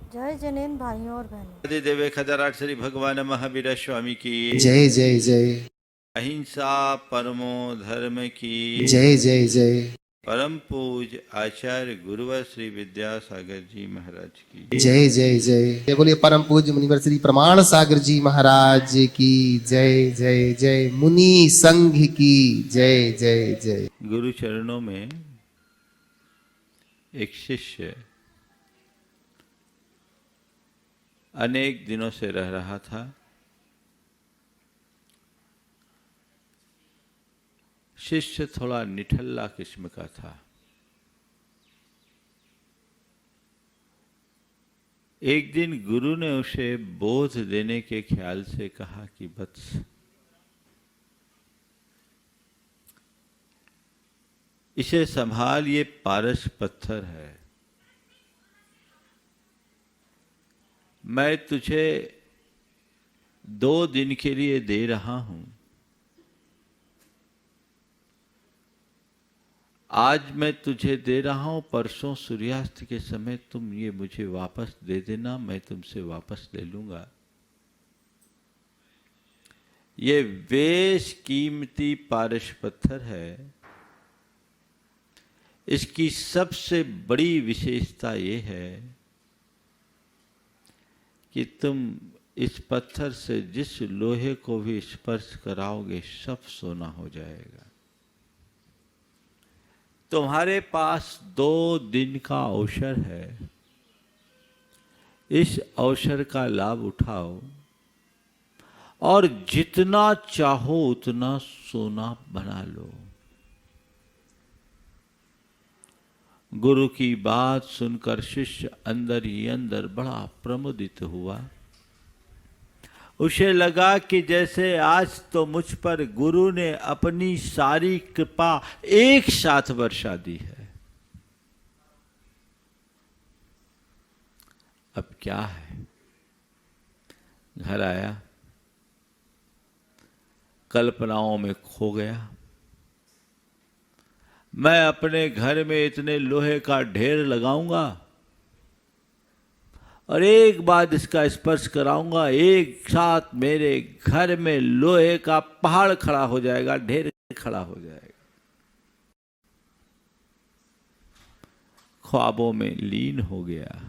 जय जैन भाइयों और बहनों। आदि देवे खदराट श्री भगवान महावीर स्वामी की जय जय जय। अहिंसा परमो धर्म की जय जय जय। परम पूज आचार्य गुरुवर श्री विद्यासागर जी महाराज की जय जय जय। जय बोलिए परम पूज्य मुनिवर श्री प्रमाण सागर जी महाराज की जय जय जय। मुनि संघ की जय जय जय। गुरु चरणों में एक शिष्य अनेक दिनों से रह रहा था। शिष्य थोड़ा निठल्ला किस्म का था। एक दिन गुरु ने उसे बोध देने के ख्याल से कहा कि वत्स, इसे संभाल, ये पारस पत्थर है। मैं तुझे 2 दिन के लिए दे रहा हूं। आज मैं तुझे दे रहा हूं, परसों सूर्यास्त के समय तुम ये मुझे वापस दे देना, मैं तुमसे वापस ले लूंगा। ये बेश कीमती पारस पत्थर है। इसकी सबसे बड़ी विशेषता ये है कि तुम इस पत्थर से जिस लोहे को भी स्पर्श कराओगे सब सोना हो जाएगा। तुम्हारे पास 2 दिन का अवसर है। इस अवसर का लाभ उठाओ और जितना चाहो उतना सोना बना लो। गुरु की बात सुनकर शिष्य अंदर ही अंदर बड़ा प्रमुदित हुआ। उसे लगा कि जैसे आज तो मुझ पर गुरु ने अपनी सारी कृपा एक साथ बरसा दी है। अब क्या है? घर आया, कल्पनाओं में खो गया। मैं अपने घर में इतने लोहे का ढेर लगाऊंगा और एक बार इसका स्पर्श कराऊंगा, एक साथ मेरे घर में लोहे का पहाड़ खड़ा हो जाएगा, ढेर खड़ा हो जाएगा। ख्वाबों में लीन हो गया।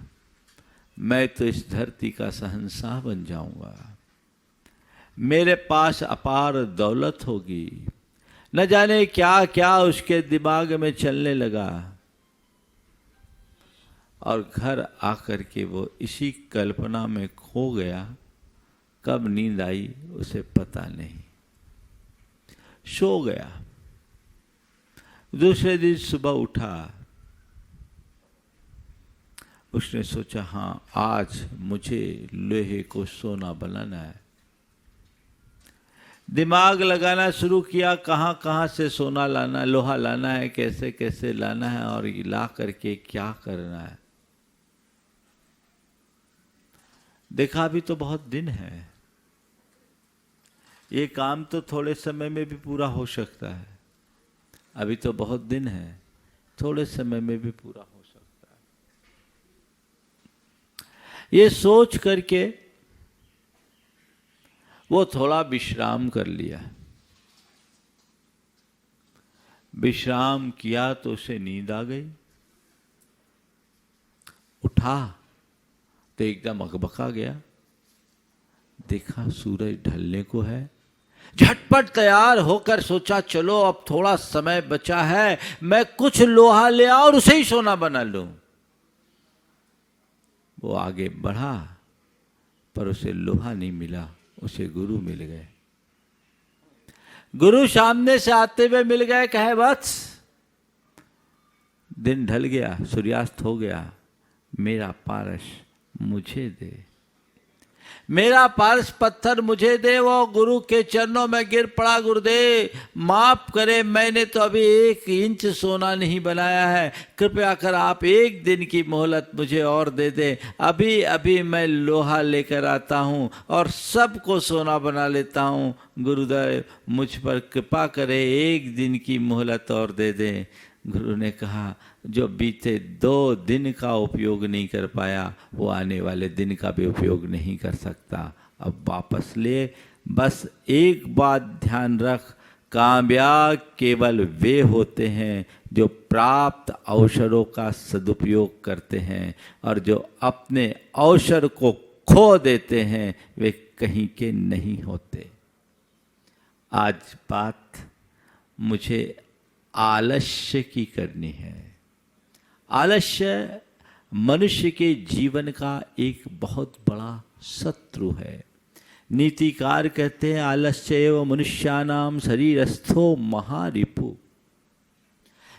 मैं तो इस धरती का शहंशाह बन जाऊंगा। मेरे पास अपार दौलत होगी। न जाने क्या क्या उसके दिमाग में चलने लगा और घर आकर के वो इसी कल्पना में खो गया। कब नींद आई उसे पता नहीं, सो गया। दूसरे दिन सुबह उठा। उसने सोचा, हाँ आज मुझे लोहे को सोना बनाना है। दिमाग लगाना शुरू किया, कहाँ कहाँ से सोना लाना, लोहा लाना है, कैसे कैसे लाना है और ला करके क्या करना है। देखा अभी तो बहुत दिन है, ये काम तो थोड़े समय में भी पूरा हो सकता है। अभी तो बहुत दिन है, थोड़े समय में भी पूरा हो सकता है। ये सोच करके वो थोड़ा विश्राम कर लिया। विश्राम किया तो उसे नींद आ गई। उठा तो एकदम अकबका गया। देखा सूरज ढलने को है। झटपट तैयार होकर सोचा, चलो अब थोड़ा समय बचा है, मैं कुछ लोहा ले आऊं और उसे ही सोना बना लूं। वो आगे बढ़ा पर उसे लोहा नहीं मिला, उसे गुरु मिल गए। गुरु सामने से आते हुए मिल गए। कहे, वत्स, दिन ढल गया, सूर्यास्त हो गया, मेरा पारस मुझे दे, मेरा पारस पत्थर मुझे दे। वो गुरु के चरणों में गिर पड़ा। गुरुदेव माफ करे, मैंने तो अभी 1 इंच सोना नहीं बनाया है, कृपया कर आप 1 दिन की मोहलत मुझे और दे दें। अभी अभी मैं लोहा लेकर आता हूँ और सबको सोना बना लेता हूँ। गुरुदेव मुझ पर कृपा करे, 1 दिन की मोहलत और दे दें। गुरु ने कहा, जो बीते 2 दिन का उपयोग नहीं कर पाया वो आने वाले दिन का भी उपयोग नहीं कर सकता। अब वापस ले, बस एक बात ध्यान रख, कामयाब केवल वे होते हैं जो प्राप्त अवसरों का सदुपयोग करते हैं, और जो अपने अवसर को खो देते हैं वे कहीं के नहीं होते। आज बात मुझे आलस्य की करनी है। आलस्य मनुष्य के जीवन का एक बहुत बड़ा शत्रु है। नीतिकार कहते हैं आलस्य एवं मनुष्यानाम शरीरस्थो महारिपु।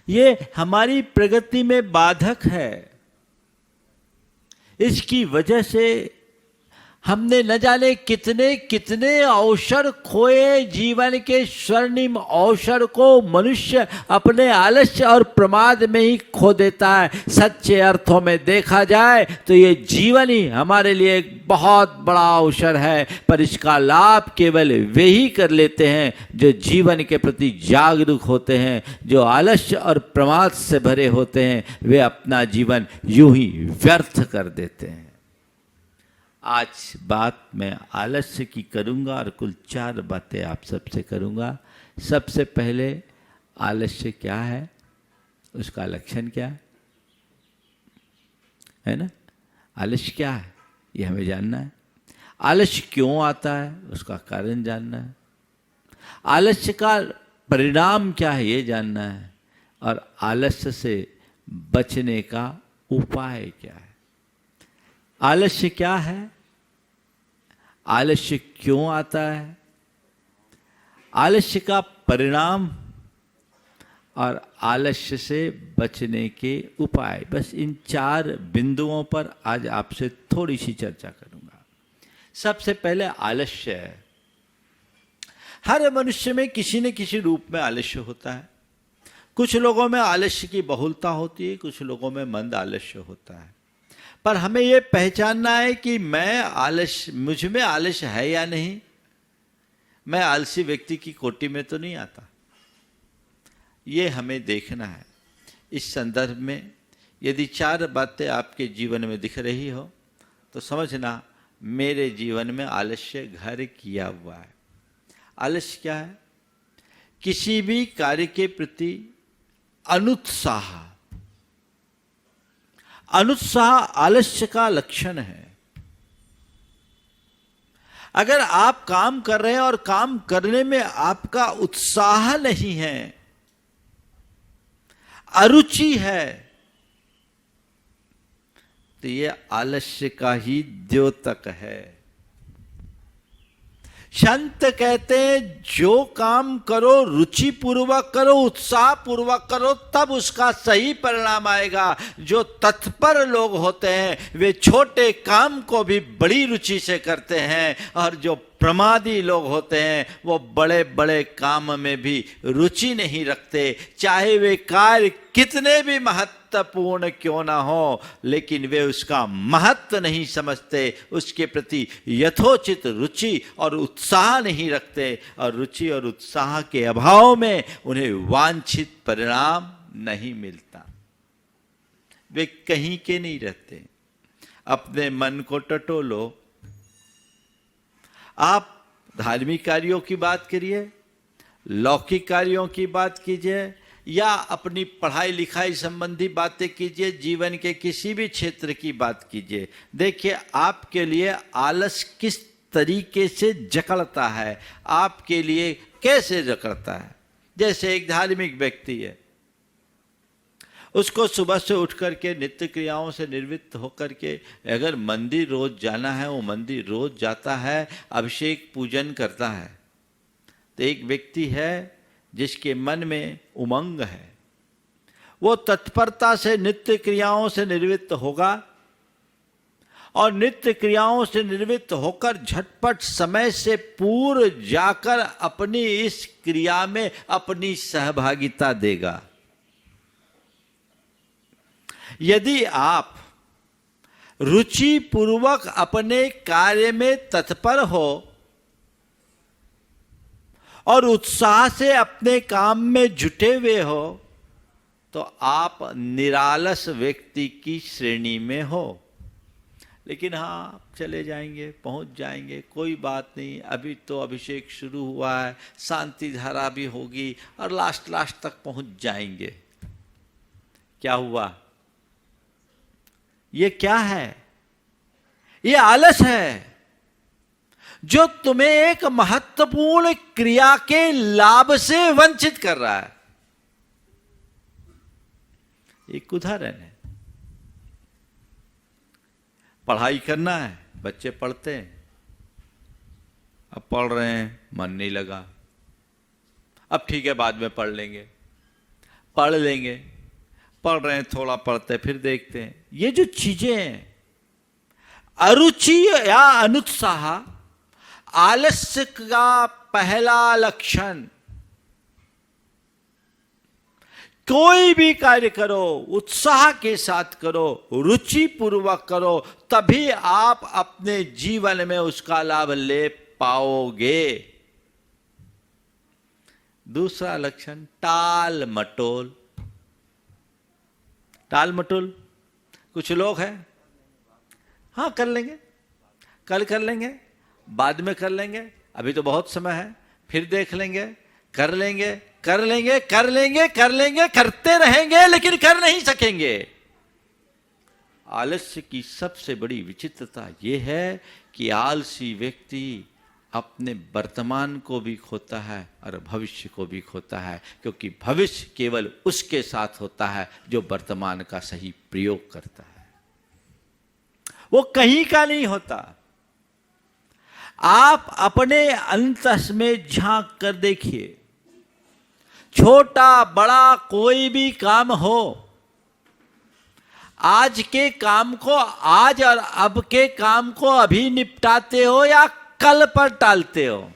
ये हमारी प्रगति में बाधक है। इसकी वजह से हमने न जाने कितने कितने अवसर खोए। जीवन के स्वर्णिम अवसर को मनुष्य अपने आलस्य और प्रमाद में ही खो देता है। सच्चे अर्थों में देखा जाए तो ये जीवन ही हमारे लिए एक बहुत बड़ा अवसर है, पर इसका लाभ केवल वे ही कर लेते हैं जो जीवन के प्रति जागरूक होते हैं। जो आलस्य और प्रमाद से भरे होते हैं वे अपना जीवन यूं ही व्यर्थ कर देते हैं। आज बात मैं आलस्य की करूंगा और कुल 4 बातें आप सबसे करूंगा। सबसे पहले आलस्य क्या है, उसका लक्षण क्या है ना? आलस्य क्या है ये हमें जानना है। आलस्य क्यों आता है उसका कारण जानना है। आलस्य का परिणाम क्या है ये जानना है, और आलस्य से बचने का उपाय क्या है। आलस्य क्या है, आलस्य क्यों आता है, आलस्य का परिणाम और आलस्य से बचने के उपाय। बस इन 4 बिंदुओं पर आज आपसे थोड़ी सी चर्चा करूंगा। सबसे पहले आलस्य है। हर मनुष्य में किसी न किसी रूप में आलस्य होता है। कुछ लोगों में आलस्य की बहुलता होती है, कुछ लोगों में मंद आलस्य होता है। पर हमें यह पहचानना है कि मुझ में आलस्य है या नहीं। मैं आलसी व्यक्ति की कोटि में तो नहीं आता, ये हमें देखना है। इस संदर्भ में यदि 4 बातें आपके जीवन में दिख रही हो तो समझना मेरे जीवन में आलस्य घर किया हुआ है। आलस्य क्या है? किसी भी कार्य के प्रति अनुत्साह। अनुत्साह आलस्य का लक्षण है। अगर आप काम कर रहे हैं और काम करने में आपका उत्साह नहीं है, अरुचि है, तो ये आलस्य का ही द्योतक है। संत कहते हैं जो काम करो रुचि पूर्वक करो, उत्साह पूर्वक करो, तब उसका सही परिणाम आएगा। जो तत्पर लोग होते हैं वे छोटे काम को भी बड़ी रुचि से करते हैं, और जो प्रमादी लोग होते हैं वो बड़े बड़े काम में भी रुचि नहीं रखते। चाहे वे कार्य कितने भी महत्वपूर्ण क्यों ना हो, लेकिन वे उसका महत्व नहीं समझते, उसके प्रति यथोचित रुचि और उत्साह नहीं रखते, और रुचि और उत्साह के अभाव में उन्हें वांछित परिणाम नहीं मिलता। वे कहीं के नहीं रहते। अपने मन को टटोलो। आप धार्मिक कार्यों की बात करिए, लौकिक कार्यों की बात कीजिए, या अपनी पढ़ाई लिखाई संबंधी बातें कीजिए, जीवन के किसी भी क्षेत्र की बात कीजिए। देखिए आपके लिए आलस किस तरीके से जकड़ता है, आपके लिए कैसे जकड़ता है। जैसे एक धार्मिक व्यक्ति है, उसको सुबह से उठ करके नित्य क्रियाओं से निर्वृत्त होकर के अगर मंदिर रोज जाना है, वो मंदिर रोज जाता है, अभिषेक पूजन करता है। तो एक व्यक्ति है जिसके मन में उमंग है, वो तत्परता से नित्य क्रियाओं से निर्वृत्त होगा, और नित्य क्रियाओं से निर्वृत्त होकर झटपट समय से पूर्व जाकर अपनी इस क्रिया में अपनी सहभागिता देगा। यदि आप रुचि पूर्वक अपने कार्य में तत्पर हो और उत्साह से अपने काम में जुटे हुए हो, तो आप निरालस व्यक्ति की श्रेणी में हो। लेकिन हाँ, चले जाएंगे, पहुंच जाएंगे, कोई बात नहीं, अभी तो अभिषेक शुरू हुआ है, शांति धारा भी होगी और लास्ट तक पहुंच जाएंगे। क्या हुआ? ये क्या है? ये आलस है जो तुम्हें एक महत्वपूर्ण क्रिया के लाभ से वंचित कर रहा है। एक उदाहरण है, पढ़ाई करना है, बच्चे पढ़ते हैं, अब पढ़ रहे हैं, मन नहीं लगा, अब ठीक है बाद में पढ़ लेंगे, पढ़ लेंगे, पढ़ रहे हैं, थोड़ा पढ़ते फिर देखते हैं। ये जो चीजें हैं, अरुचि या अनुत्साह आलस्य का पहला लक्षण। कोई भी कार्य करो, उत्साह के साथ करो, रुचि पूर्वक करो, तभी आप अपने जीवन में उसका लाभ ले पाओगे। दूसरा लक्षण, टाल मटोल। टाल मटोल, कुछ लोग हैं, हाँ कर लेंगे, कल कर लेंगे, बाद में कर लेंगे, अभी तो बहुत समय है, फिर देख लेंगे, कर लेंगे, कर लेंगे, कर लेंगे, कर लेंगे, करते रहेंगे, लेकिन कर नहीं सकेंगे। आलस्य की सबसे बड़ी विचित्रता यह है कि आलसी व्यक्ति अपने वर्तमान को भी खोता है और भविष्य को भी खोता है, क्योंकि भविष्य केवल उसके साथ होता है जो वर्तमान का सही प्रयोग करता है, वो कहीं का नहीं होता। आप अपने अंतस में झांक कर देखिए, छोटा बड़ा कोई भी काम हो, आज के काम को आज और अब के काम को अभी निपटाते हो या कल पर टालते हो।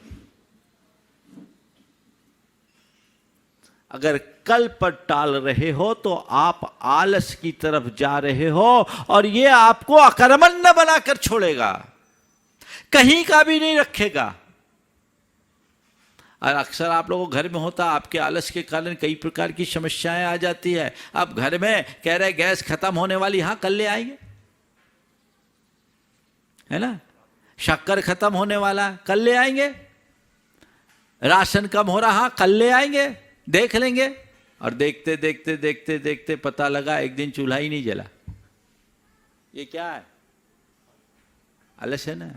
अगर कल पर टाल रहे हो तो आप आलस की तरफ जा रहे हो और ये आपको अकर्मण्य बनाकर छोड़ेगा, कहीं का भी नहीं रखेगा। और अक्सर आप लोगों को घर में होता, आपके आलस के कारण कई प्रकार की समस्याएं आ जाती है। आप घर में कह रहे गैस खत्म होने वाली, हाँ कल ले आएंगे, है ना, शक्कर खत्म होने वाला, कल ले आएंगे, राशन कम हो रहा, कल ले आएंगे, देख लेंगे। और देखते देखते देखते देखते पता लगा एक दिन चूल्हा ही नहीं जला। ये क्या है? आलस है ना।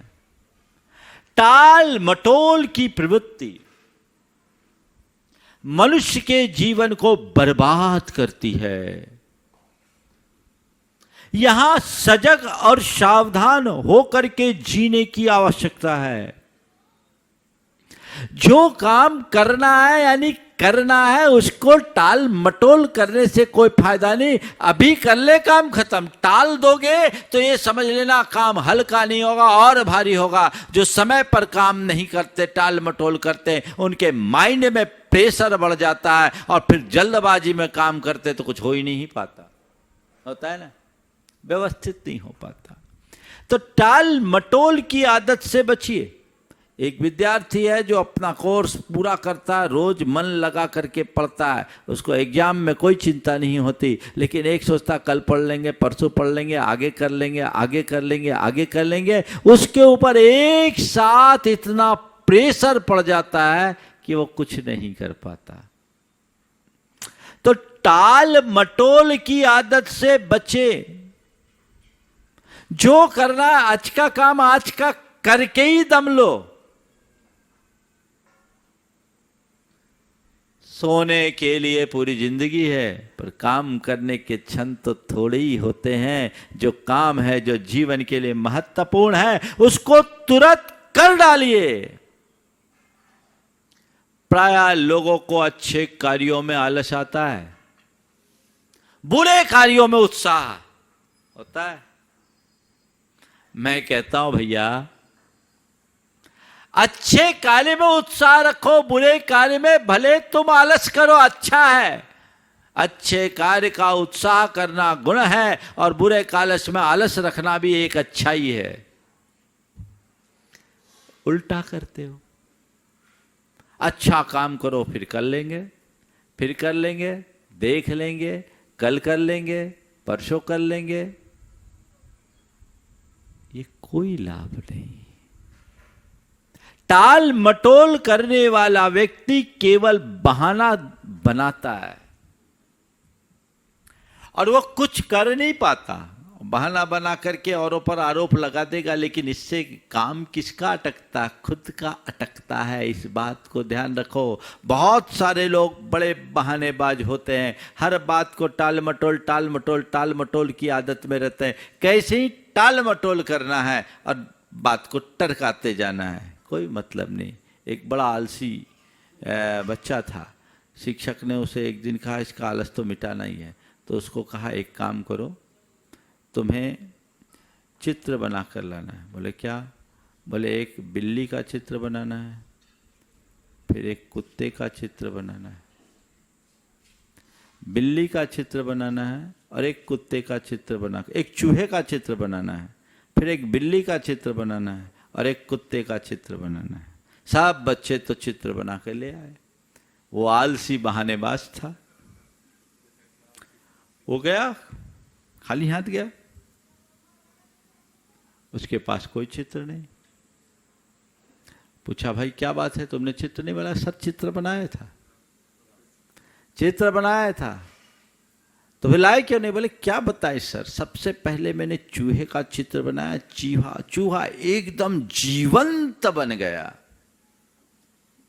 टाल मटोल की प्रवृत्ति मनुष्य के जीवन को बर्बाद करती है। यहां सजग और सावधान होकर के जीने की आवश्यकता है। जो काम करना है यानी करना है, उसको टाल मटोल करने से कोई फायदा नहीं। अभी कर ले, काम खत्म। टाल दोगे तो ये समझ लेना काम हल्का नहीं होगा और भारी होगा। जो समय पर काम नहीं करते, टाल मटोल करते, उनके माइंड में प्रेशर बढ़ जाता है और फिर जल्दबाजी में काम करते तो कुछ हो ही नहीं पाता, होता है ना, व्यवस्थित नहीं हो पाता। तो टाल मटोल की आदत से बचिए। एक विद्यार्थी है जो अपना कोर्स पूरा करता है, रोज मन लगा करके पढ़ता है, उसको एग्जाम में कोई चिंता नहीं होती, लेकिन एक सोचता कल पढ़ लेंगे, परसों पढ़ लेंगे, आगे कर लेंगे, आगे कर लेंगे, आगे कर लेंगे। उसके ऊपर एक साथ इतना प्रेशर पड़ जाता है कि वो कुछ नहीं कर पाता। तो टाल मटोल की आदत से बचे। जो करना है आज का काम आज का करके ही दम लो। सोने के लिए पूरी जिंदगी है, पर काम करने के क्षण तो थोड़े ही होते हैं। जो काम है, जो जीवन के लिए महत्वपूर्ण है, उसको तुरंत कर डालिए। प्रायः लोगों को अच्छे कार्यों में आलस आता है, बुरे कार्यों में उत्साह होता है। मैं कहता हूं भैया, अच्छे कार्य में उत्साह रखो, बुरे कार्य में भले तुम आलस करो, अच्छा है। अच्छे कार्य का उत्साह करना गुण है और बुरे कालस में आलस रखना भी एक अच्छाई है। उल्टा करते हो। अच्छा काम करो, फिर कर लेंगे, फिर कर लेंगे, देख लेंगे, कल कर लेंगे, परसों कर लेंगे, ये कोई लाभ नहीं। टाल मटोल करने वाला व्यक्ति केवल बहाना बनाता है और वो कुछ कर नहीं पाता। बहाना बना करके औरों पर आरोप लगा देगा, लेकिन इससे काम किसका अटकता? खुद का अटकता है। इस बात को ध्यान रखो। बहुत सारे लोग बड़े बहानेबाज होते हैं, हर बात को टाल मटोल की आदत में रहते हैं। कैसे ही टाल मटोल करना है और बात को टरकाते जाना है, कोई मतलब नहीं। एक बड़ा आलसी बच्चा था, शिक्षक ने उसे एक दिन कहा इसका आलस तो मिटाना ही है। तो उसको कहा एक काम करो, तुम्हें चित्र बना कर लाना है। बोले क्या? बोले एक बिल्ली का चित्र बनाना है, फिर एक कुत्ते का चित्र बनाना है। बिल्ली का चित्र बनाना है और एक कुत्ते का चित्र बना, एक चूहे का चित्र बनाना है, फिर एक बिल्ली का चित्र बनाना है और एक कुत्ते का चित्र बनाना है। सब बच्चे तो चित्र बना के ले आए। वो आलसी बहानेबाज था, वो गया खाली हाथ गया, उसके पास कोई चित्र नहीं। पूछा भाई क्या बात है, तुमने चित्र नहीं बनाया? सर चित्र बनाया था, चित्र बनाया था। तो फिर लाए क्यों नहीं? बोले क्या बताए सर, सबसे पहले मैंने चूहे का चित्र बनाया, चूहा एकदम जीवंत बन गया।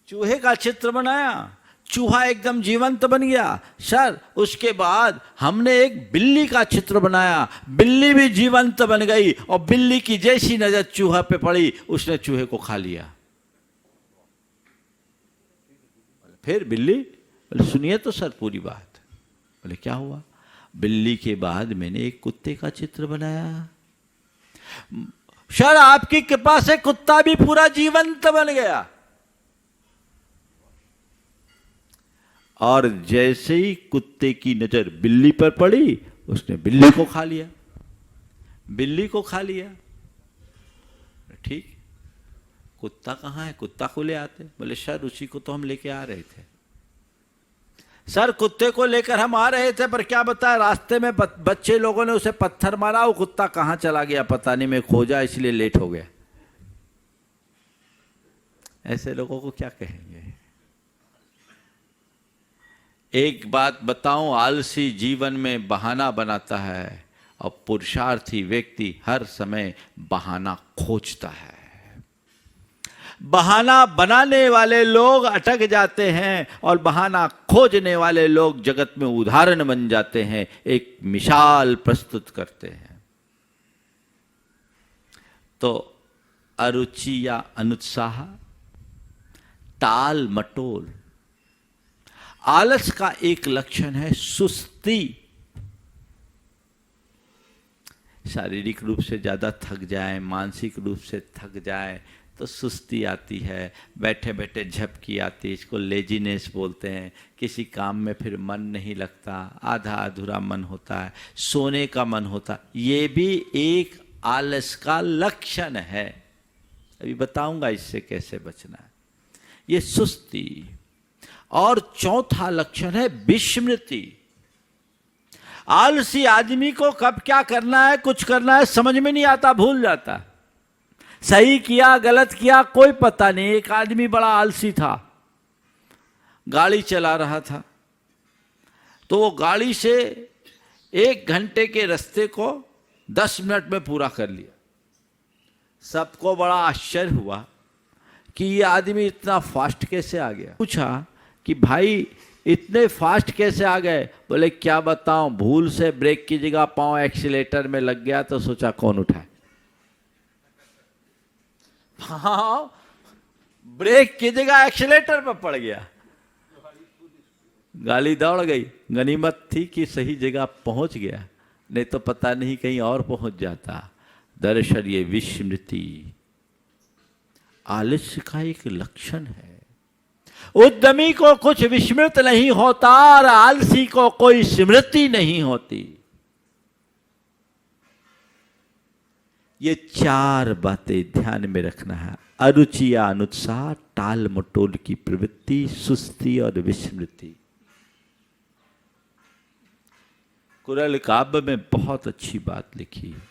चूहे का चित्र बनाया, चूहा एकदम जीवंत बन गया। सर उसके बाद हमने एक बिल्ली का चित्र बनाया, बिल्ली भी जीवंत बन गई और बिल्ली की जैसी नजर चूहा पे पड़ी, उसने चूहे को खा लिया। फिर बिल्ली बोले सुनिए तो सर पूरी बात। बोले क्या हुआ? बिल्ली के बाद मैंने एक कुत्ते का चित्र बनाया, सर आपकी कृपा से कुत्ता भी पूरा जीवंत बन गया। और जैसे ही कुत्ते की नजर बिल्ली पर पड़ी, उसने बिल्ली को खा लिया, बिल्ली को खा लिया। ठीक, कुत्ता कहाँ है? कुत्ता को ले आते। बोले सर उसी को तो हम लेके आ रहे थे। सर कुत्ते को लेकर हम आ रहे थे, पर क्या बताया रास्ते में बच्चे लोगों ने उसे पत्थर मारा, वो कुत्ता कहाँ चला गया पता नहीं, मैं खोजा इसलिए लेट हो गया। ऐसे लोगों को क्या कहेंगे? एक बात बताऊं, आलसी जीवन में बहाना बनाता है और पुरुषार्थी व्यक्ति हर समय बहाना खोजता है। बहाना बनाने वाले लोग अटक जाते हैं और बहाना खोजने वाले लोग जगत में उदाहरण बन जाते हैं, एक मिसाल प्रस्तुत करते हैं। तो अरुचि या अनुत्साह, टाल मटोल, आलस का एक लक्षण है सुस्ती। शारीरिक रूप से ज्यादा थक जाए, मानसिक रूप से थक जाए तो सुस्ती आती है, बैठे बैठे झपकी आती है, इसको लेजीनेस बोलते हैं। किसी काम में फिर मन नहीं लगता, आधा अधूरा मन होता है, सोने का मन होता है। ये भी एक आलस का लक्षण है। अभी बताऊंगा इससे कैसे बचना है। ये सुस्ती। और चौथा लक्षण है विस्मृति। आलसी आदमी को कब क्या करना है, कुछ करना है समझ में नहीं आता, भूल जाता। सही किया गलत किया कोई पता नहीं। एक आदमी बड़ा आलसी था, गाड़ी चला रहा था, तो वो गाड़ी से 1 घंटे के रास्ते को 10 मिनट में पूरा कर लिया। सबको बड़ा आश्चर्य हुआ कि ये आदमी इतना फास्ट कैसे आ गया। पूछा कि भाई इतने फास्ट कैसे आ गए? बोले क्या बताऊं, भूल से ब्रेक की जगह पांव एक्सीलेटर में लग गया तो सोचा कौन उठाए। हाँ, ब्रेक की जगह एक्सीलेटर पर पड़ गया, गाड़ी दौड़ गई। गनीमत थी कि सही जगह पहुंच गया, नहीं तो पता नहीं कहीं और पहुंच जाता। दरअसल ये विस्मृति आलस्य का एक लक्षण है। उद्यमी को कुछ विस्मृत नहीं होता और आलसी को कोई स्मृति नहीं होती। ये 4 बातें ध्यान में रखना है। अरुचि या अनुत्साह, टाल मटोल की प्रवृत्ति, सुस्ती और विस्मृति। कुरल काव्य में बहुत अच्छी बात लिखी है।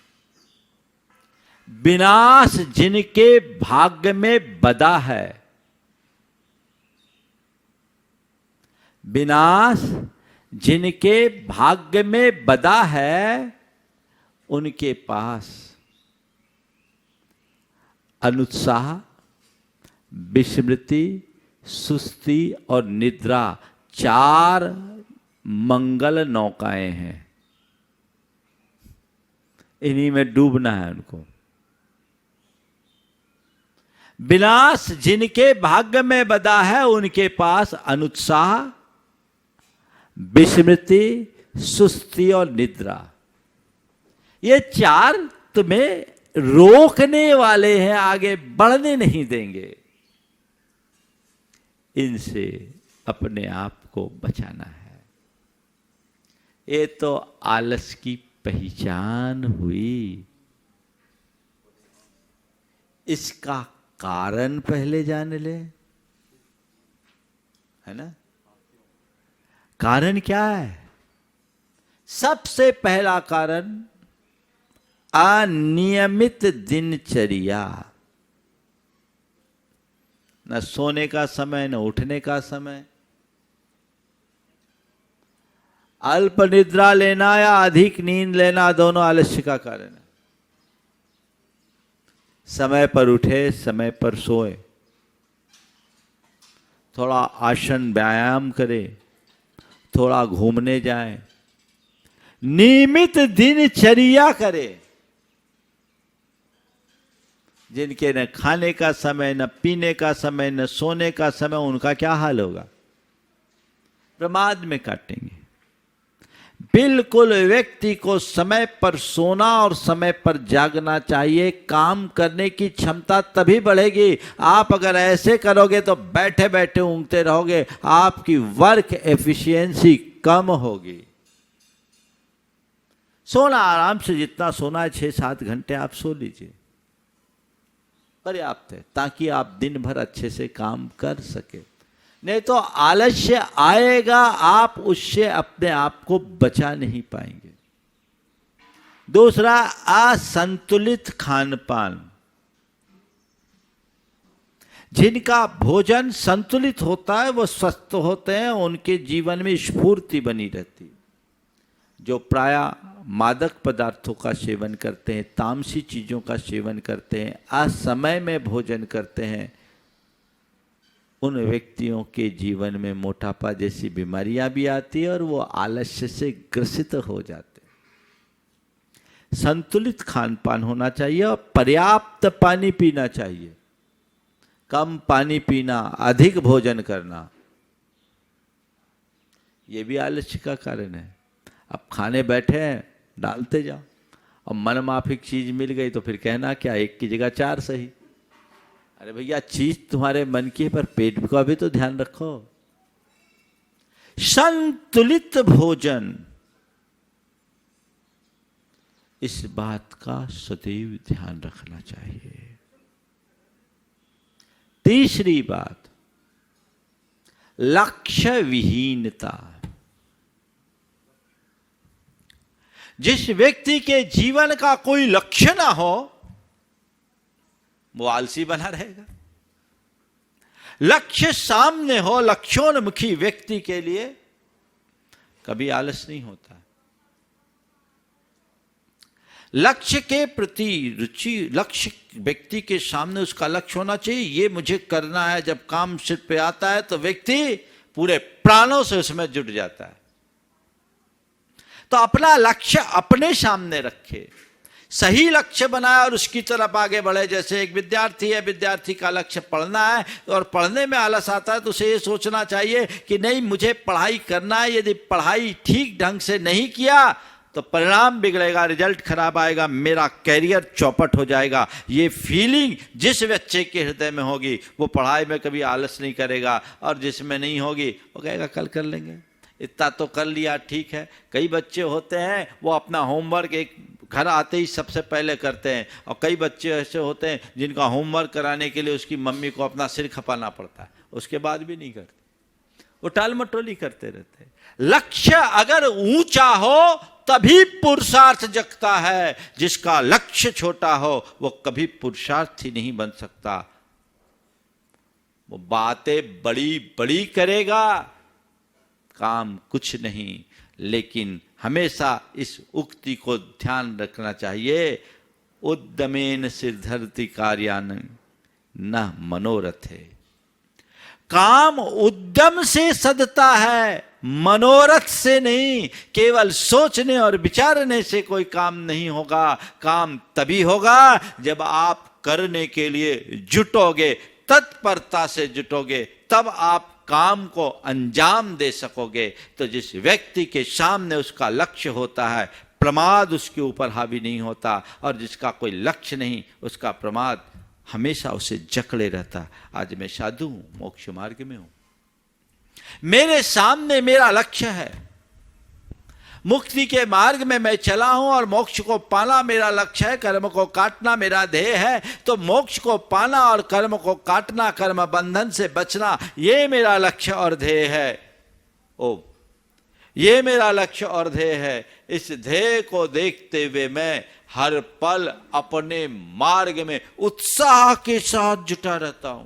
विनाश जिनके भाग्य में बदा है, विनाश जिनके भाग्य में बदा है, उनके पास अनुत्साह, विस्मृति, सुस्ती और निद्रा 4 मंगल नौकाएं हैं। इन्हीं में डूबना है उनको। विनाश जिनके भाग्य में बदा है, उनके पास अनुत्साह, विस्मृति, सुस्ती और निद्रा, ये 4 तुम्हें रोकने वाले हैं, आगे बढ़ने नहीं देंगे। इनसे अपने आप को बचाना है। ये तो आलस की पहचान हुई। इसका कारण पहले जान ले, है ना? कारण क्या है? सबसे पहला कारण अनियमित दिनचर्या। न सोने का समय, न उठने का समय, अल्प निद्रा लेना या अधिक नींद लेना, दोनों आलस्य का कारण है। समय पर उठे, समय पर सोए, थोड़ा आसन व्यायाम करे, थोड़ा घूमने जाए, नियमित दिनचर्या करे। जिनके न खाने का समय, न पीने का समय, न सोने का समय, उनका क्या हाल होगा? प्रमाद में काटेंगे। बिल्कुल व्यक्ति को समय पर सोना और समय पर जागना चाहिए। काम करने की क्षमता तभी बढ़ेगी। आप अगर ऐसे करोगे तो बैठे बैठे ऊँघते रहोगे, आपकी वर्क एफिशिएंसी कम होगी। सोना आराम से, जितना सोना है 6-7 घंटे आप सो लीजिए, पर्याप्त है, ताकि आप दिन भर अच्छे से काम कर सके। नहीं तो आलस्य आएगा, आप उससे अपने आप को बचा नहीं पाएंगे। दूसरा, असंतुलित खान पान। जिनका भोजन संतुलित होता है वो स्वस्थ होते हैं, उनके जीवन में स्फूर्ति बनी रहती। जो प्रायः मादक पदार्थों का सेवन करते हैं, तामसी चीज़ों का सेवन करते हैं, असमय में भोजन करते हैं, उन व्यक्तियों के जीवन में मोटापा जैसी बीमारियां भी आती है और वो आलस्य से ग्रसित हो जाते हैं। संतुलित खान पान होना चाहिए और पर्याप्त पानी पीना चाहिए। कम पानी पीना, अधिक भोजन करना, ये भी आलस्य का कारण है। अब खाने बैठे हैं, डालते जाओ, और मन माफिक चीज मिल गई तो फिर कहना क्या, 1 की जगह 4 सही। अरे भैया, चीज तुम्हारे मन की है, पर पेट का भी तो ध्यान रखो। संतुलित भोजन, इस बात का सदैव ध्यान रखना चाहिए। तीसरी बात, लक्ष्य विहीनता। जिस व्यक्ति के जीवन का कोई लक्ष्य ना हो, वो आलसी बना रहेगा। लक्ष्य सामने हो, लक्ष्योन्मुखी व्यक्ति के लिए कभी आलस नहीं होता। लक्ष्य के प्रति रुचि, लक्ष्य व्यक्ति के सामने उसका लक्ष्य होना चाहिए, ये मुझे करना है। जब काम सिर पे आता है तो व्यक्ति पूरे प्राणों से उसमें जुट जाता है। तो अपना लक्ष्य अपने सामने रखे, सही लक्ष्य बनाए और उसकी तरफ आगे बढ़े। जैसे एक विद्यार्थी है, विद्यार्थी का लक्ष्य पढ़ना है और पढ़ने में आलस आता है तो उसे ये सोचना चाहिए कि नहीं, मुझे पढ़ाई करना है। यदि पढ़ाई ठीक ढंग से नहीं किया तो परिणाम बिगड़ेगा, रिजल्ट खराब आएगा, मेरा कैरियर चौपट हो जाएगा। ये फीलिंग जिस बच्चे के हृदय में होगी वो पढ़ाई में कभी आलस नहीं करेगा, और जिसमें नहीं होगी वो कहेगा कल कर लेंगे, इतना तो कर लिया, ठीक है। कई बच्चे होते हैं वो अपना होमवर्क एक घर आते ही सबसे पहले करते हैं, और कई बच्चे ऐसे होते हैं जिनका होमवर्क कराने के लिए उसकी मम्मी को अपना सिर खपाना पड़ता है, उसके बाद भी नहीं करते। वो टाल मटोली करते रहते हैं। लक्ष्य अगर ऊंचा हो तभी पुरुषार्थ जगता है, जिसका लक्ष्य छोटा हो वो कभी पुरुषार्थ ही नहीं बन सकता। वो बातें बड़ी बड़ी करेगा, काम कुछ नहीं। लेकिन हमेशा इस उक्ति को ध्यान रखना चाहिए, उद्यमेन सिद्धर्ति कार्यान न मनोरथे। काम उद्यम से सधता है, मनोरथ से नहीं। केवल सोचने और विचारने से कोई काम नहीं होगा। काम तभी होगा जब आप करने के लिए जुटोगे, तत्परता से जुटोगे, तब आप काम को अंजाम दे सकोगे। तो जिस व्यक्ति के सामने उसका लक्ष्य होता है, प्रमाद उसके ऊपर हावी नहीं होता, और जिसका कोई लक्ष्य नहीं उसका प्रमाद हमेशा उसे जकड़े रहता। आज मैं साधु हूं, मोक्ष मार्ग में हूं, मेरे सामने मेरा लक्ष्य है, मुक्ति के मार्ग में मैं चला हूं और मोक्ष को पाना मेरा लक्ष्य है, कर्म को काटना मेरा ध्येय है। तो मोक्ष को पाना और कर्म को काटना, कर्म बंधन से बचना, ये मेरा लक्ष्य और ध्येय है। ओ, ये मेरा लक्ष्य और ध्येय है। इस ध्येय को देखते हुए मैं हर पल अपने मार्ग में उत्साह के साथ जुटा रहता हूं।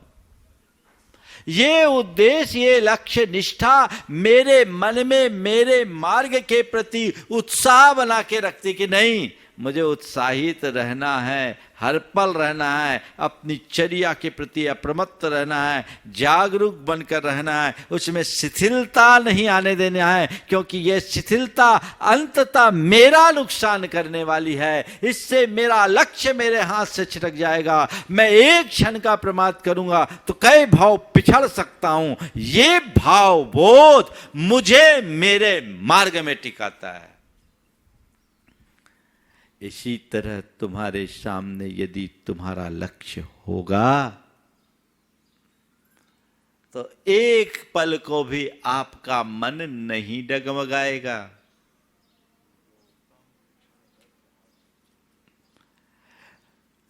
ये उद्देश्य, ये लक्ष्य निष्ठा मेरे मन में मेरे मार्ग के प्रति उत्साह बना के रखती कि नहीं, मुझे उत्साहित रहना है, हर पल रहना है, अपनी चर्या के प्रति अप्रमत्त रहना है, जागरूक बनकर रहना है, उसमें शिथिलता नहीं आने देना है, क्योंकि यह शिथिलता अंततः मेरा नुकसान करने वाली है। इससे मेरा लक्ष्य मेरे हाथ से छिटक जाएगा। मैं एक क्षण का प्रमाद करूंगा तो कई भाव पिछड़ सकता हूं। ये भाव बोध मुझे मेरे मार्ग में टिकाता है। इसी तरह तुम्हारे सामने यदि तुम्हारा लक्ष्य होगा तो एक पल को भी आपका मन नहीं डगमगाएगा।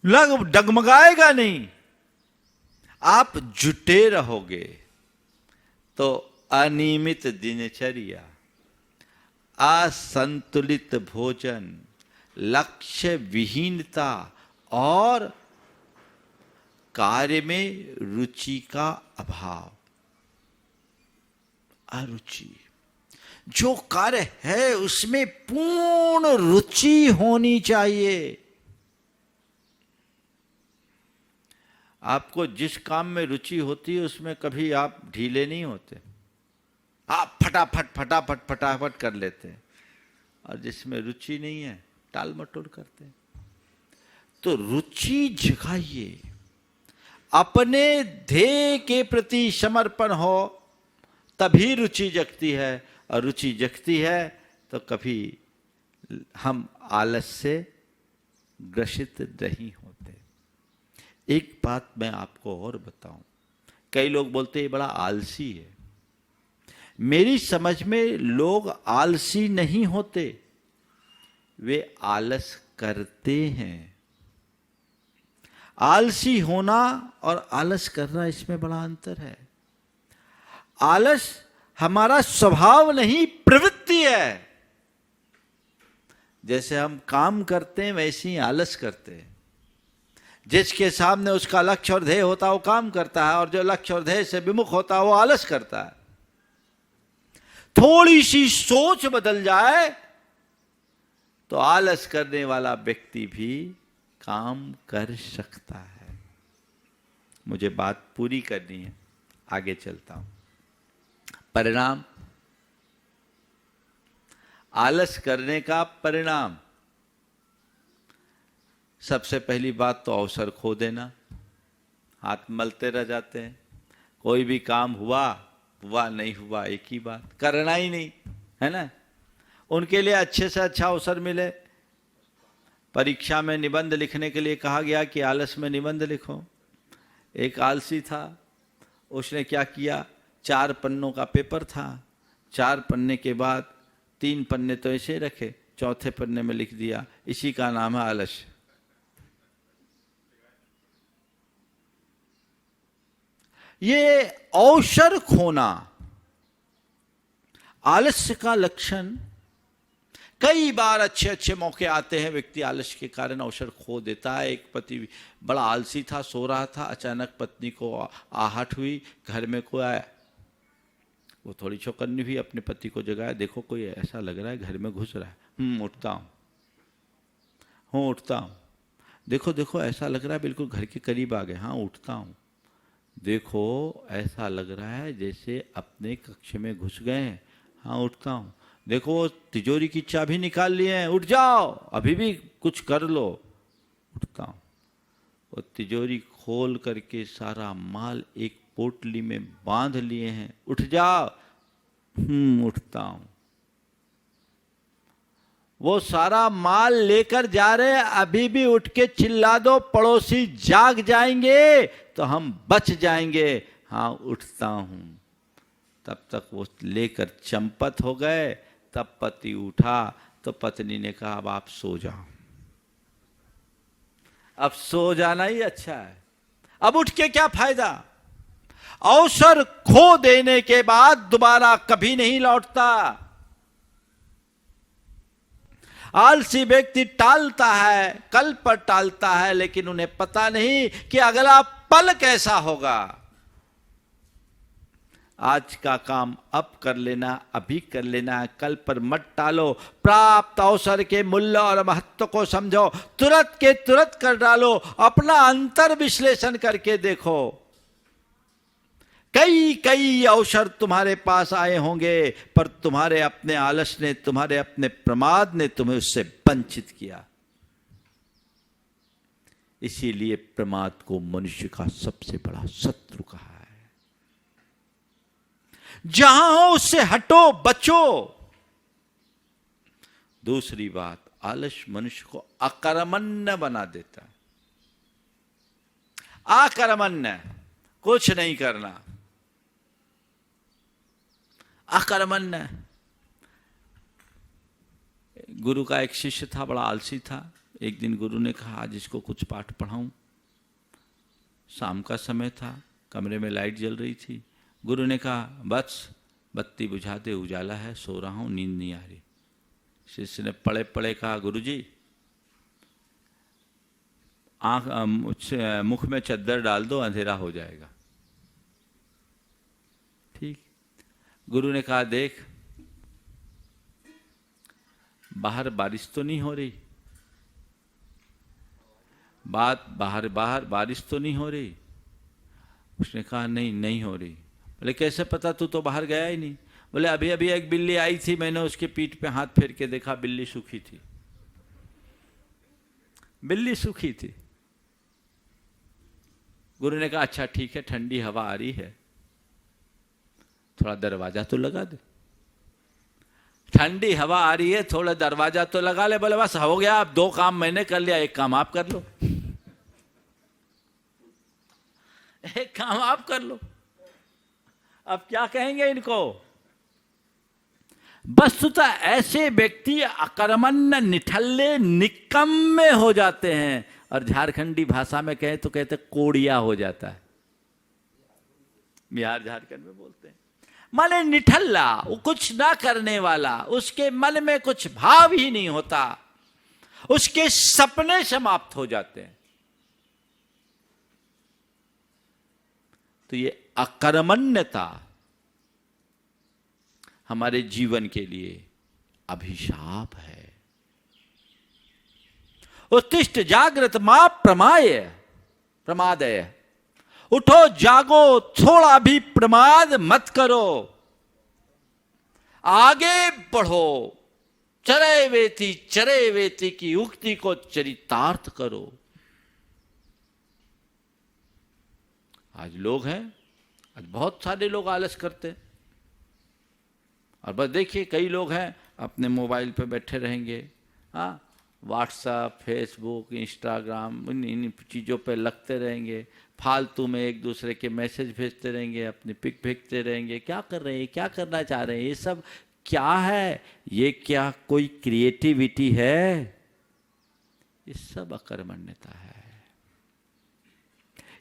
डगमगाएगा नहीं, आप जुटे रहोगे। तो अनियमित दिनचर्या, असंतुलित भोजन, लक्ष्य विहीनता और कार्य में रुचि का अभाव, अरुचि। जो कार्य है उसमें पूर्ण रुचि होनी चाहिए। आपको जिस काम में रुचि होती है उसमें कभी आप ढीले नहीं होते, आप फटाफट कर लेते हैं। और जिसमें रुचि नहीं है टाल मटोल करते हैं। तो रुचि जगाइए, अपने ध्येय के प्रति समर्पण हो, तभी रुचि जगती है। और रुचि जगती है तो कभी हम आलस से ग्रसित नहीं होते। एक बात मैं आपको और बताऊं, कई लोग बोलते हैं बड़ा आलसी है। मेरी समझ में लोग आलसी नहीं होते, वे आलस करते हैं। आलसी होना और आलस करना, इसमें बड़ा अंतर है। आलस हमारा स्वभाव नहीं, प्रवृत्ति है। जैसे हम काम करते हैं वैसे ही आलस करते हैं। जिसके सामने उसका लक्ष्य और ध्येय होता है वो काम करता है, और जो लक्ष्य और ध्येय से विमुख होता है वो आलस करता है। थोड़ी सी सोच बदल जाए तो आलस करने वाला व्यक्ति भी काम कर सकता है। मुझे बात पूरी करनी है, आगे चलता हूं। परिणाम, आलस करने का परिणाम, सबसे पहली बात तो अवसर खो देना। हाथ मलते रह जाते हैं, कोई भी काम हुआ नहीं हुआ, एक ही बात, करना ही नहीं है ना। उनके लिए अच्छे से अच्छा अवसर मिले। परीक्षा में निबंध लिखने के लिए कहा गया कि आलस में निबंध लिखो। एक आलसी था, उसने क्या किया, 4 पन्नों का पेपर था, 4 पन्ने के बाद 3 पन्ने तो ऐसे रखे, चौथे पन्ने में लिख दिया। इसी का नाम है आलस। ये अवसर खोना, आलस्य का लक्षण, कई बार अच्छे अच्छे मौके आते हैं, व्यक्ति आलस्य के कारण अवसर खो देता है। एक पति बड़ा आलसी था, सो रहा था, अचानक पत्नी को आहट हुई, घर में कोई आया, वो थोड़ी चौकन्नी हुई, अपने पति को जगाया, देखो कोई ऐसा लग रहा है घर में घुस रहा है। उठता हूँ, उठता हूँ, देखो देखो ऐसा लग रहा है बिल्कुल घर के करीब आ गए। हाँ उठता हूँ, देखो ऐसा लग रहा है जैसे अपने कक्ष में घुस गए हैं। हाँ उठता हूँ, देखो वो तिजोरी की चाबी निकाल लिए हैं, उठ जाओ अभी भी कुछ कर लो। उठता हूँ, वो तिजोरी खोल करके सारा माल एक पोटली में बांध लिए हैं, उठ जाओ। उठता हूँ, वो सारा माल लेकर जा रहे हैं, अभी भी उठ के चिल्ला दो, पड़ोसी जाग जाएंगे तो हम बच जाएंगे। हाँ उठता हूं, तब तक वो लेकर चंपत हो गए। तब पति उठा तो पत्नी ने कहा अब आप सो जाओ, अब सो जाना ही अच्छा है, अब उठ के क्या फायदा। अवसर खो देने के बाद दोबारा कभी नहीं लौटता। आलसी व्यक्ति टालता है, कल पर टालता है, लेकिन उन्हें पता नहीं कि अगला पल कैसा होगा। आज का काम अब कर लेना, अभी कर लेना, कल पर मत टालो। प्राप्त अवसर के मूल्य और महत्व को समझो, तुरंत के तुरंत कर डालो। अपना अंतर विश्लेषण करके देखो, कई कई अवसर तुम्हारे पास आए होंगे, पर तुम्हारे अपने आलस ने, तुम्हारे अपने प्रमाद ने तुम्हें उससे वंचित किया। इसीलिए प्रमाद को मनुष्य का सबसे बड़ा शत्रु कहा है। जहां हो उससे हटो, बचो। दूसरी बात, आलस मनुष्य को अकर्मण्य बना देता है। अकर्मण्य, कुछ नहीं करना, अकर्मण्य। गुरु का एक शिष्य था, बड़ा आलसी था। एक दिन गुरु ने कहा आज इसको कुछ पाठ पढ़ाऊं। शाम का समय था, कमरे में लाइट जल रही थी। गुरु ने कहा बस बत्ती बुझा दे, उजाला है, सो रहा हूं, नींद नहीं आ रही। शिष्य ने पड़े पड़े कहा गुरुजी मुख में चद्दर डाल दो, अंधेरा हो जाएगा। ठीक। गुरु ने कहा देख बाहर बारिश तो नहीं हो रही, बाहर बारिश तो नहीं हो रही। उसने कहा नहीं हो रही। बोले कैसे पता, तू तो बाहर गया ही नहीं। बोले अभी अभी एक बिल्ली आई थी, मैंने उसके पीठ पे हाथ फेर के देखा, बिल्ली सूखी थी, बिल्ली सूखी थी। गुरु ने कहा अच्छा ठीक है, ठंडी हवा आ रही है, थोड़ा दरवाजा तो लगा दे। ठंडी हवा आ रही है, थोड़ा दरवाजा तो लगा ले। बोले बस हो गया, अब 2 काम मैंने कर लिया, एक काम आप कर लो। एक काम आप कर लो। अब क्या कहेंगे इनको। वस्तुतः ऐसे व्यक्ति अकर्मण्य, निठल्ले, निकम्मे हो जाते हैं, और झारखंडी भाषा में कहे तो कहते कोड़िया हो जाता है। बिहार झारखंड में बोलते हैं माने निठल्ला, वो कुछ ना करने वाला, उसके मन में कुछ भाव ही नहीं होता, उसके सपने समाप्त हो जाते हैं। तो ये अकर्मण्यता हमारे जीवन के लिए अभिशाप है। उत्तिष्ठ जागृत मां प्रमादय। उठो जागो, थोड़ा भी प्रमाद मत करो, आगे बढ़ो। चरे वेती की उक्ति को चरितार्थ करो। आज लोग हैं, आज बहुत सारे लोग आलस करते हैं, और बस देखिए कई लोग हैं अपने मोबाइल पे बैठे रहेंगे। हाँ, व्हाट्सएप, फेसबुक, इंस्टाग्राम, इन चीज़ों पे लगते रहेंगे, फालतू में एक दूसरे के मैसेज भेजते रहेंगे, अपनी पिक भेजते रहेंगे। क्या कर रहे हैं, क्या करना चाह रहे हैं, ये सब क्या है, ये क्या कोई क्रिएटिविटी है? ये सब अकर्मण्यता है।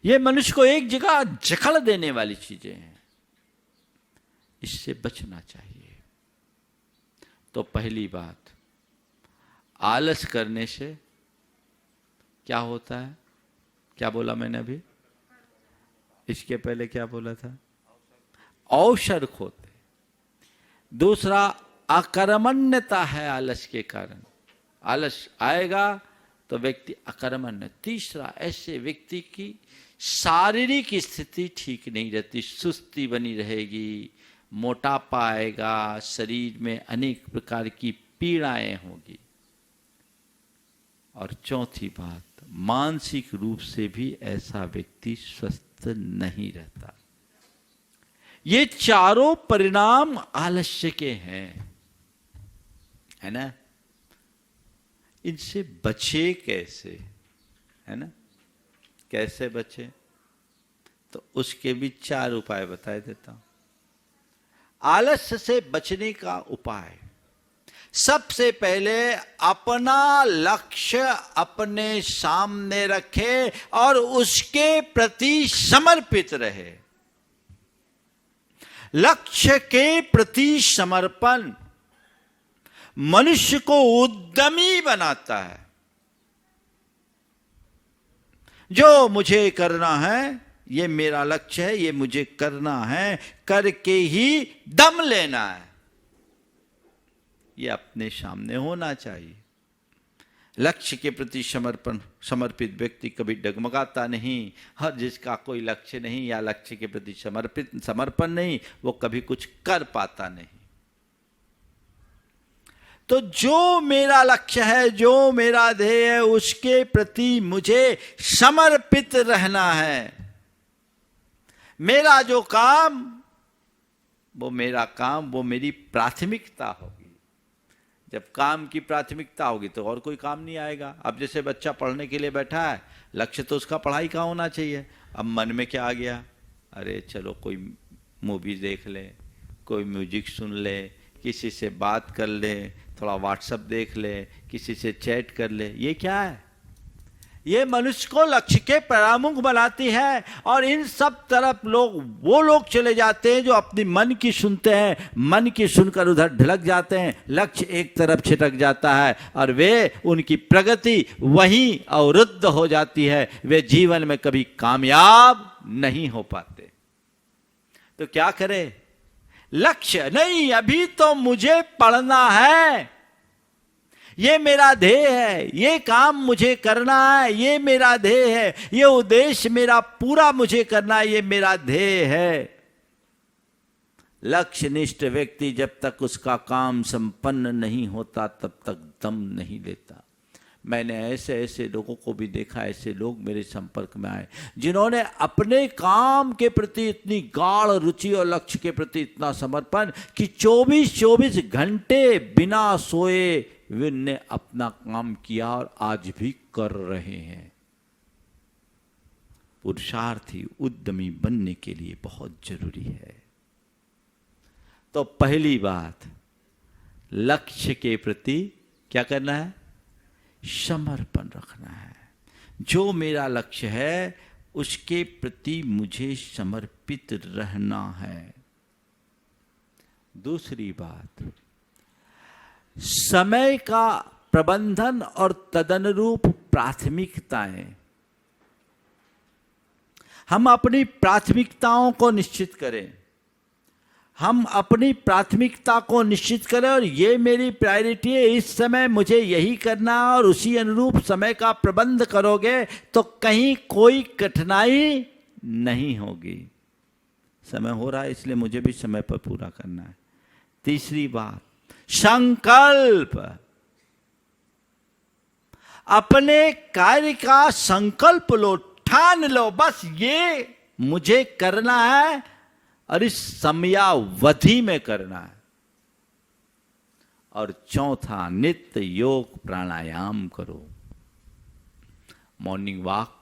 ये मनुष्य को एक जगह जकड़ देने वाली चीजें हैं, इससे बचना चाहिए। तो पहली बात, आलस करने से क्या होता है? क्या बोला मैंने अभी? इसके पहले क्या बोला था? अवसर खोते। दूसरा, अकर्मण्यता है आलस के कारण। आलस आएगा तो व्यक्ति अकर्मण्य। तीसरा, ऐसे व्यक्ति की शारीरिक स्थिति ठीक नहीं रहती, सुस्ती बनी रहेगी, मोटापा आएगा, शरीर में अनेक प्रकार की पीड़ाएं होगी। और चौथी बात, मानसिक रूप से भी ऐसा व्यक्ति स्वस्थ नहीं रहता। ये चारों परिणाम आलस्य के हैं, है ना? इनसे बचे कैसे, है ना? कैसे बचे? तो उसके भी 4 उपाय बता देता हूं। आलस्य से बचने का उपाय, सबसे पहले अपना लक्ष्य अपने सामने रखे और उसके प्रति समर्पित रहे। लक्ष्य के प्रति समर्पण मनुष्य को उद्यमी बनाता है। जो मुझे करना है, ये मेरा लक्ष्य है, ये मुझे करना है, करके ही दम लेना है, ये अपने सामने होना चाहिए। लक्ष्य के प्रति समर्पित व्यक्ति कभी डगमगाता नहीं। हर जिसका कोई लक्ष्य नहीं या लक्ष्य के प्रति समर्पण नहीं, वो कभी कुछ कर पाता नहीं। तो जो मेरा लक्ष्य है, जो मेरा ध्येय है, उसके प्रति मुझे समर्पित रहना है। मेरा जो काम, वो मेरा काम, वो मेरी प्राथमिकता होगी। जब काम की प्राथमिकता होगी तो और कोई काम नहीं आएगा। अब जैसे बच्चा पढ़ने के लिए बैठा है, लक्ष्य तो उसका पढ़ाई का होना चाहिए। अब मन में क्या आ गया? अरे चलो कोई मूवी देख ले, कोई म्यूजिक सुन ले, किसी से बात कर ले, थोड़ा व्हाट्सएप देख ले, किसी से चैट कर ले। ये क्या है? ये मनुष्य को लक्ष्य के परामुख बनाती है। और इन सब तरफ वो लोग चले जाते हैं जो अपनी मन की सुनते हैं, मन की सुनकर उधर ढलक जाते हैं, लक्ष्य एक तरफ छिटक जाता है और वे उनकी प्रगति वहीं अवरुद्ध हो जाती है। वे जीवन में कभी कामयाब नहीं हो पाते। तो क्या करें? लक्ष्य नहीं, अभी तो मुझे पढ़ना है, ये मेरा ध्येय है, ये काम मुझे करना है, ये मेरा ध्येय है, ये उद्देश्य मेरा पूरा मुझे करना है, ये मेरा ध्येय है। लक्ष्यनिष्ठ व्यक्ति जब तक उसका काम संपन्न नहीं होता तब तक दम नहीं लेता। मैंने ऐसे ऐसे लोगों को भी देखा, ऐसे लोग मेरे संपर्क में आए जिन्होंने अपने काम के प्रति इतनी गाढ़ रुचि और लक्ष्य के प्रति इतना समर्पण कि 24-24 घंटे बिना सोए वे अपना काम किया और आज भी कर रहे हैं। पुरुषार्थी उद्यमी बनने के लिए बहुत जरूरी है। तो पहली बात, लक्ष्य के प्रति क्या करना है? समर्पण रखना है। जो मेरा लक्ष्य है उसके प्रति मुझे समर्पित रहना है। दूसरी बात, समय का प्रबंधन और तदनुरूप प्राथमिकताएं। हम अपनी प्राथमिकताओं को निश्चित करें, हम अपनी प्राथमिकता को निश्चित करें और ये मेरी प्रायोरिटी है, इस समय मुझे यही करना है, और उसी अनुरूप समय का प्रबंध करोगे तो कहीं कोई कठिनाई नहीं होगी। समय हो रहा है इसलिए मुझे भी समय पर पूरा करना है। तीसरी बात, संकल्प। अपने कार्य का संकल्प लो, ठान लो, बस ये मुझे करना है और इस समयावधि में करना है। और चौथा, नित्य योग प्राणायाम करो, मॉर्निंग वॉक